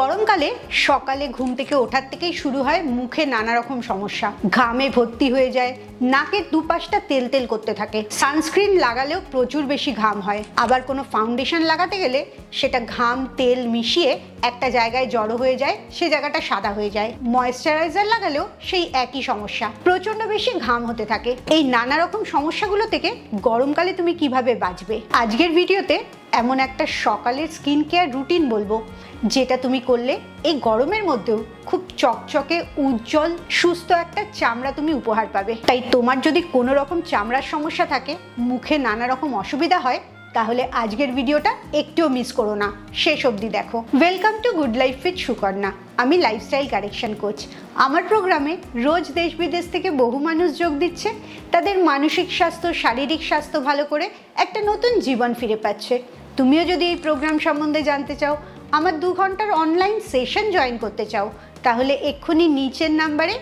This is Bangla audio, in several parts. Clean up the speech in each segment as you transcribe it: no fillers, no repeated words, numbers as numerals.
গরমকালে সকালে ঘুম থেকে ওঠার থেকেই শুরু হয় মুখে নানা রকম সমস্যা। ঘামে ভর্তি হয়ে যায়, নাকের দুপাশটা তেল তেল করতে থাকে। সানস্ক্রিন লাগালেও প্রচুর বেশি ঘাম হয়। আবার কোনো ফাউন্ডেশন লাগাতে গেলে সেটা ঘাম তেল মিশিয়ে একটা জায়গায় জড়ো হয়ে যায়, সে জায়গাটা সাদা হয়ে যায়। ময়েশ্চারাইজার লাগালেও সেই একই সমস্যা, প্রচন্ড বেশি ঘাম হতে থাকে। এই নানা রকম সমস্যাগুলো থেকে গরমকালে তুমি কিভাবে বাঁচবে, আজকের ভিডিওতে এমন একটা সকালের স্কিন কেয়ার রুটিন বলবো যেটা তুমি করলে এই গরমের মধ্যেও খুব চকচকে উজ্জ্বল সুস্থ একটা চামড়া তুমি উপহার পাবে। তাই তোমার যদি কোনো রকম চামড়ার সমস্যা থাকে, মুখে নানা রকম অসুবিধা হয়, তাহলে আজকের ভিডিওটা একটুও মিস করো না, শেষ অবধি দেখো। Welcome to good life with Sukanya. আমি লাইফস্টাইল কারেকশন কোচ। আমার প্রোগ্রামে রোজ দেশ বিদেশ থেকে বহু মানুষ যোগ দিচ্ছে, তাদের মানসিক স্বাস্থ্য শারীরিক স্বাস্থ্য ভালো করে একটা নতুন জীবন ফিরে পাচ্ছে। তুমিও যদি এই প্রোগ্রাম সম্বন্ধে জানতে চাও, আমার 2 ঘন্টার অনলাইন সেশন জয়েন করতে চাও, তাহলে এক্ষুনি নিচের নাম্বারে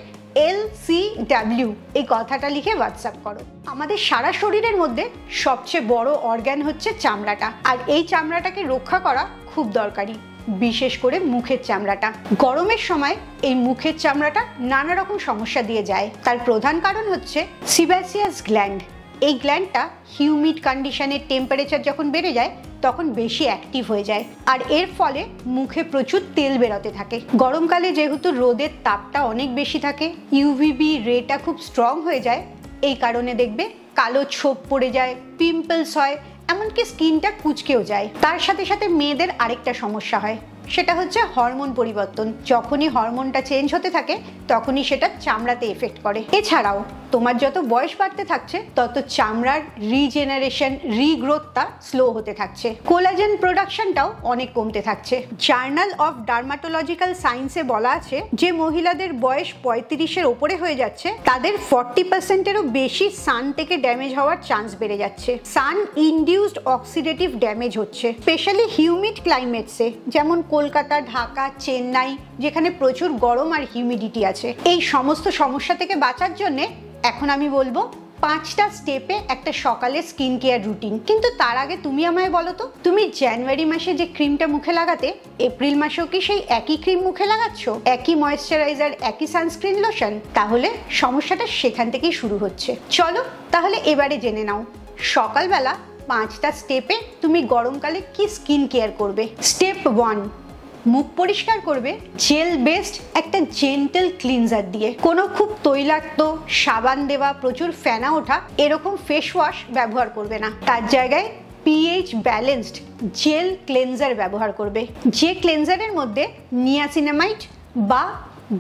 LCW এই কথাটা লিখে হোয়াটসঅ্যাপ করো। আমাদের সারা শরীরের মধ্যে সবচেয়ে বড় অর্গান হচ্ছে চামড়াটা, আর এই চামড়াটাকে রক্ষা করা খুব দরকারি, বিশেষ করে মুখের চামড়াটা। গরমের সময় এই মুখের চামড়াটা নানা রকম সমস্যা দিয়ে যায়। তার প্রধান কারণ হচ্ছে সিবাসিয়াস গ্ল্যান্ড। এই গ্ল্যান্ডটা হিউমিড কন্ডিশনের টেম্পারেচার যখন বেড়ে যায় তখন বেশি অ্যাক্টিভ হয়ে যায়, আর এর ফলে মুখে প্রচুর তেল বেরোতে থাকে। গরমকালে যেহেতু রোদের তাপটা অনেক বেশি থাকে, ইউভিবি রেটা খুব স্ট্রং হয়ে যায়, এই কারণে দেখবে কালো ছোপ পড়ে যায়, পিম্পলস হয়, এমনকি স্কিনটা কুঁচকেও যায়। তার সাথে সাথে মেয়েদের আরেকটা সমস্যা হয়, সেটা হচ্ছে হরমোন পরিবর্তন। যখনই হরমোনটা চেঞ্জ হতে থাকে তখনই সেটা চামড়াতে এফেক্ট করে। এছাড়াও তোমার যত বয়স বাড়তে থাকছে তত চামড়ার রিজেনারেশন রিগ্রোথটা স্লো হতে থাকছে, কোলাজেন প্রোডাকশনটাও অনেক কমতে থাকছে। জার্নাল অফ ডার্মাটোলজিক্যাল সায়েন্সে বলা আছে যে মহিলাদের বয়স 35-এর ওপরে হয়ে যাচ্ছে, তাদের 40%-এরও বেশি সান থেকে ড্যামেজ হওয়ার চান্স বেড়ে যাচ্ছে। সান ইনডিউসড অক্সিডেটিভ ড্যামেজ হচ্ছে, স্পেশালি হিউমিড ক্লাইমেটসে, যেমন কলকাতা, ঢাকা, চেন্নাই, যেখানে প্রচুর গরম আর হিউমিডিটি আছে। এই সমস্ত সমস্যা থেকে বাঁচার জন্য এখন আমি বলবো 5টা স্টেপে একটা সকালে স্কিন কেয়ার রুটিন। কিন্তু তার আগে তুমি আমায় বলো তো, তুমি জানুয়ারি মাসে যে ক্রিমটা মুখে লাগাতে, এপ্রিল মাসেও কি সেই একই ক্রিম মুখে লাগাচ্ছ, একই ময়েশ্চারাইজার, একই সানস্ক্রিন লোশন? তাহলে সমস্যাটা সেখান থেকেই শুরু হচ্ছে। চলো তাহলে এবারে জেনে নাও সকালবেলা 5টা স্টেপে তুমি গরমকালে কি স্কিন কেয়ার করবে। স্টেপ 1, মুখ পরিষ্কার করবে জেল বেসড একটা জেন্টল ক্লিনজার দিয়ে। কোনো খুব তৈলাক্ত সাবান দেওয়া প্রচুর ফেনা ওঠা এরকম ফেস ওয়াশ ব্যবহার করবে না, তার জায়গায় পিএইচ ব্যালেন্সড জেল ক্লেনজার ব্যবহার করবে, যে ক্লেনজারের মধ্যে নিয়াসিনামাইড বা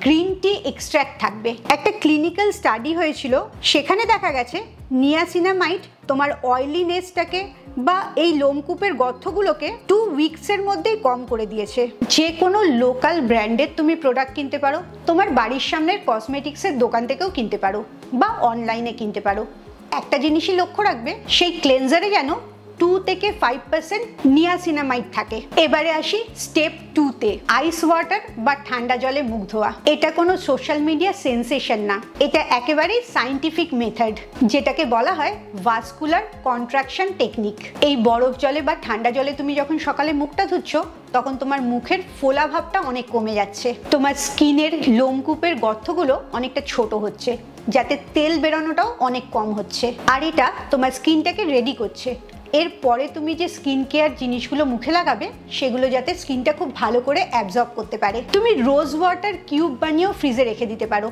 গ্রিন টি এক্সট্র্যাক্ট থাকবে। একটা ক্লিনিক্যাল স্টাডি হয়েছিল, সেখানে দেখা গেছে নিয়াসিনামাইড তোমার অয়েলিনেসটাকে বা এই লোমকূপের গর্তগুলোকে 2 উইকসের মধ্যেই কম করে দিয়েছে। যে কোনো লোকাল ব্র্যান্ডের তুমি প্রোডাক্ট কিনতে পারো, তোমার বাড়ির সামনের কসমেটিক্সের দোকান থেকেও কিনতে পারো বা অনলাইনে কিনতে পারো। একটা জিনিসই লক্ষ্য রাখবে, সেই ক্লেনজারে যেন 2 থেকে 5% নিয়াসিনামাইড থাকে। এবারে আসি স্টেপ 2তে, আইস ওয়াটার বা ঠান্ডা জলে মুখ ধোয়া। এটা কোনো সোশ্যাল মিডিয়া সেন্সেশন না, এটা একেবারেই সায়েন্টিফিক মেথড, যেটাকে বলা হয় ভাস্কুলার কন্ট্রাকশন টেকনিক। এই বরফ জলে বা ঠান্ডা জলে তুমি যখন সকালে মুখটা ধুচ্ছ, তখন তোমার মুখের ফোলা ভাবটা অনেক কমে যাচ্ছে, তোমার স্কিনের লোমকূপের গর্তগুলো অনেকটা ছোট হচ্ছে, যাতে তেল বেরোনোটাও অনেক কম হচ্ছে, আর এটা তোমার স্কিনটাকে রেডি করছে। এরপরে তুমি যে স্কিন কেয়ার জিনিসগুলো মুখে লাগাবে, সেগুলো যাতে স্কিনটা খুব ভালো করে অ্যাবজর্ব করতে পারে। তুমি রোজ ওয়াটার কিউব বানিয়েও ফ্রিজে রেখে দিতে পারো,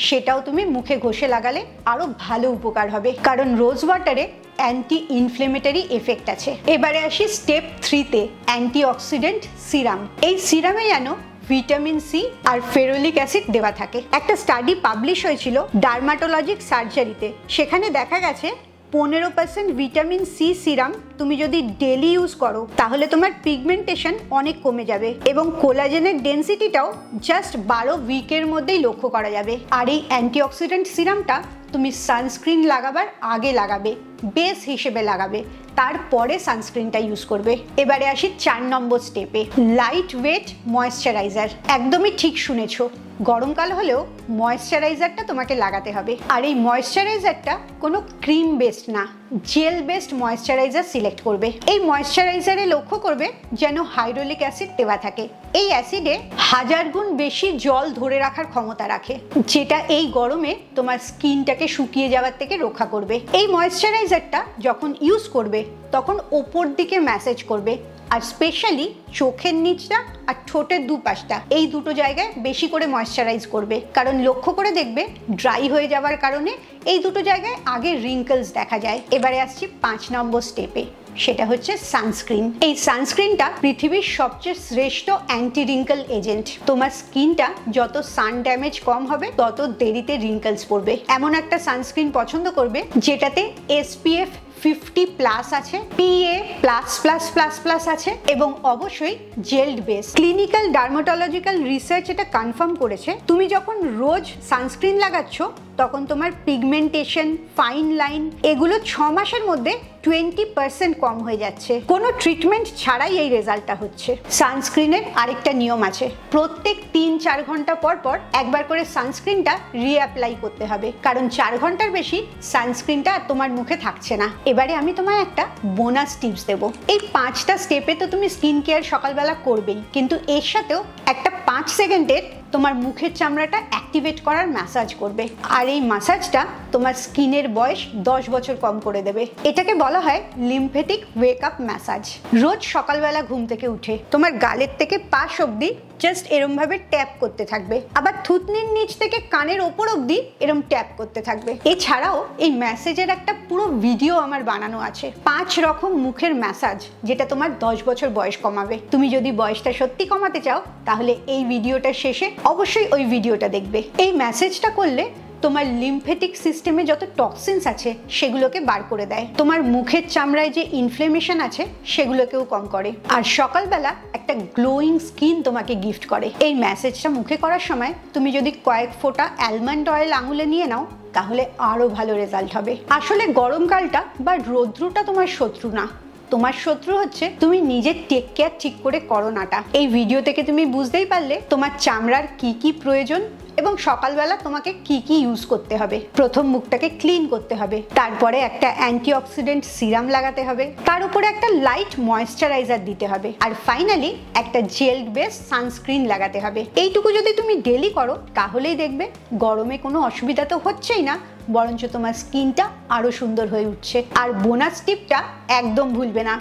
সেটাও তুমি মুখে ঘষে লাগালে আরো ভালো উপকার হবে, কারণ রোজ ওয়াটারে অ্যান্টি ইনফ্লেমেটরি এফেক্ট আছে। এবারে আসি স্টেপ 3তে, অ্যান্টিঅক্সিডেন্ট সিরাম। এই সিরামে যেন ভিটামিন সি আর ফেরোলিক অ্যাসিড দেওয়া থাকে। একটা স্টাডি পাবলিশ হয়েছিল ডার্মাটোলজিক সার্জারিতে, সেখানে দেখা গেছে 15% ভিটামিন সি সিরাম তুমি যদি ডেলি ইউজ করো, তাহলে তোমার পিগমেন্টেশন অনেক কমে যাবে এবং কোলাজেনের ডেন্সিটিটাও জাস্ট 12 উইকের মধ্যেই লক্ষ্য করা যাবে। আর এই অ্যান্টিঅক্সিডেন্ট সিরামটা তুমি সানস্ক্রিন লাগাবার আগে লাগাবে, বেস হিসেবে লাগাবে, তারপরে সানস্ক্রিনটা ইউজ করবে। এবারে আসি 4 নম্বর স্টেপে, লাইট ওয়েট ময়েশ্চারাইজার। একদমই ঠিক শুনেছো, গরমকাল হলেও ময়েশ্চারাইজারটা তোমাকে লাগাতে হবে। আর এই ময়েশ্চারাইজারটা কোনো ক্রিম বেসড না, জেল বেসড ময়েশ্চারাইজার সিলেক্ট করবে। এই ময়েশ্চারাইজারে লক্ষ্য করবে যেন হাইড্রোলিক অ্যাসিড দেওয়া থাকে। এই অ্যাসিডে 1000 গুণ বেশি জল ধরে রাখার ক্ষমতা রাখে, যেটা এই গরমে তোমার স্কিনটাকে শুকিয়ে যাওয়ার থেকে রক্ষা করবে। এই ময়েশ্চারাইজারটা যখন ইউজ করবে তখন ওপর দিকে ম্যাসেজ করবে, আর স্পেশালি চোখের নিচটা আর ঠোঁটের দুপাশটা, এই দুটো জায়গায় বেশি করে ময়েশ্চারাইজ করবে। কারণ লক্ষ্য করে দেখবে ড্রাই হয়ে যাওয়ার কারণে এই দুটো জায়গায় আগে রিঙ্কলস দেখা যায়। এবারে আসছি 5 নম্বর স্টেপে, সেটা হচ্ছে সানস্ক্রিন। এই সানস্ক্রিনটা পৃথিবীর সবচেয়ে শ্রেষ্ঠ অ্যান্টি রিঙ্কল এজেন্ট। তোমার স্কিনটা যত সান ড্যামেজ কম হবে তত দেরিতে রিঙ্কলস পড়বে। এমন একটা সানস্ক্রিন পছন্দ করবে যেটাতে SPF 50+ আছে, PA++++ আছে এবং অবশ্যই জেলড বেস। ক্লিনিক্যাল ডার্মাটোলজিক্যাল রিসার্চ এটা কনফার্ম করেছে, তুমি যখন রোজ সানস্ক্রিন লাগাচ্ছ তখন তোমার পিগমেন্টেশন, ফাইন লাইন এগুলো 6 মাসের মধ্যে 20% কম হয়ে যাচ্ছে। কোনো ট্রিটমেন্ট ছাড়াই এই রেজাল্টটা হচ্ছে। সানস্ক্রিনের আরেকটা নিয়ম আছে, প্রত্যেক 3-4 ঘন্টা পর পর একবার করে সানস্ক্রিনটা রিঅ্যাপ্লাই করতে হবে, কারণ 4 ঘন্টার বেশি সানস্ক্রিনটা তোমার মুখে থাকছে না। এবারে আমি তোমায় একটা বোনাস টিপস দেবো। এই 5টা স্টেপে তো তুমি স্কিন কেয়ার সকালবেলা করবেই, কিন্তু এর সাথেও একটা 5 সেকেন্ডের তোমার মুখের চামড়াটা অ্যাক্টিভেট করার ম্যাসাজ করবে। আর এই ম্যাসাজটা তোমার স্কিনের বয়স 10 বছর কম করে দেবে। এটাকে বলা হয় লিম্ফেটিক ওয়েক আপ ম্যাসাজ। রোজ সকালবেলা ঘুম থেকে উঠে তোমার গালের থেকে পাশ অবধি জাস্ট এরম ভাবে ট্যাপ করতে থাকবে, আবার থুতনির নিচ থেকে কানের ওপর অবধি এরম ট্যাপ করতে থাকবে। এছাড়াও এই ম্যাসেজের একটা পুরো ভিডিও আমার বানানো আছে, 5 রকম মুখের ম্যাসাজ যেটা তোমার 10 বছর বয়স কমাবে। তুমি যদি বয়সটা সত্যি কমাতে চাও তাহলে এই ভিডিওটা শেষে অবশ্যই ওই ভিডিওটা দেখবে। এই ম্যাসেজটা করলে তোমার লিম্ফেটিক সিস্টেমে যত টক্সিনস আছে সেগুলোকে বার করে দেয়, তোমার মুখের চামড়ায় যে ইনফ্লেমেশন আছে সেগুলোকেও কম করে, আর সকালবেলা একটা গ্লোয়িং স্কিন তোমাকে গিফট করে। এই ম্যাসেজটা মুখে করার সময় তুমি যদি কয়েক ফোঁটা অ্যালমন্ড অয়েল আঙুলে নিয়ে নাও তাহলে আরো ভালো রেজাল্ট হবে। আসলে গরমকালটা বা রৌদ্রটা তোমার শত্রু না, তোমার শত্রু হচ্ছে তুমি নিজের টেক কেয়ার ঠিক করে করো নাটা। এই ভিডিও থেকে তুমি বুঝতেই পারলে তোমার চামড়ার কি কি প্রয়োজন এবং সকালবেলা তোমাকে কি কি ইউজ করতে হবে। প্রথম মুখটাকে ক্লিন করতে হবে, তারপরে একটা অ্যান্টিঅক্সিডেন্ট সিরাম লাগাতে হবে, তার উপরে একটা লাইট ময়েশ্চারাইজার দিতে হবে, আর ফাইনালি একটা জেলড বেস সানস্ক্রিন লাগাতে হবে। এইটুকু যদি তুমি ডেলি করো তাহলেই দেখবে গরমে কোনো অসুবিধা তো হচ্ছেই না, বরঞ্চ তোমার স্কিনটা আরো সুন্দর হয়ে উঠছে। আর বোনাস টিপটা একদম ভুলবে না,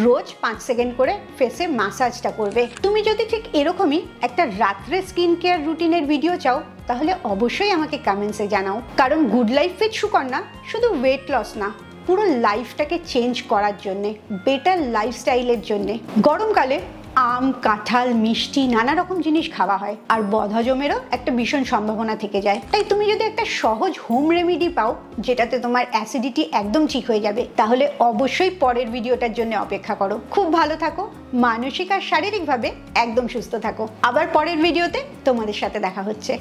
রোজ 5 সেকেন্ড করে ফেসে ম্যাসাজটা করবে। তুমি যদি ঠিক এরকমই একটা রাত্রে স্কিন কেয়ার রুটিনের ভিডিও চাও তাহলে অবশ্যই আমাকে কমেন্টসে জানাও, কারণ গুড লাইফ উইথ সুকন্যা শুধু ওয়েট লস না, পুরো লাইফটাকে চেঞ্জ করার জন্যে, বেটার লাইফস্টাইলের জন্যে। গরমকালে আম, কাঁঠাল, মিষ্টি নানা রকম জিনিস খাওয়া হয়, আর বদহজমেরও একটা ভীষণ সম্ভাবনা থেকে যায়। তাই তুমি যদি একটা সহজ হোম রেমেডি পাও যেটাতে তোমার অ্যাসিডিটি একদম ঠিক হয়ে যাবে তাহলে অবশ্যই পরের ভিডিওটার জন্য অপেক্ষা করো। খুব ভালো থাকো, মানসিক আর শারীরিকভাবে একদম সুস্থ থাকো। আবার পরের ভিডিওতে তোমাদের সাথে দেখা হচ্ছে।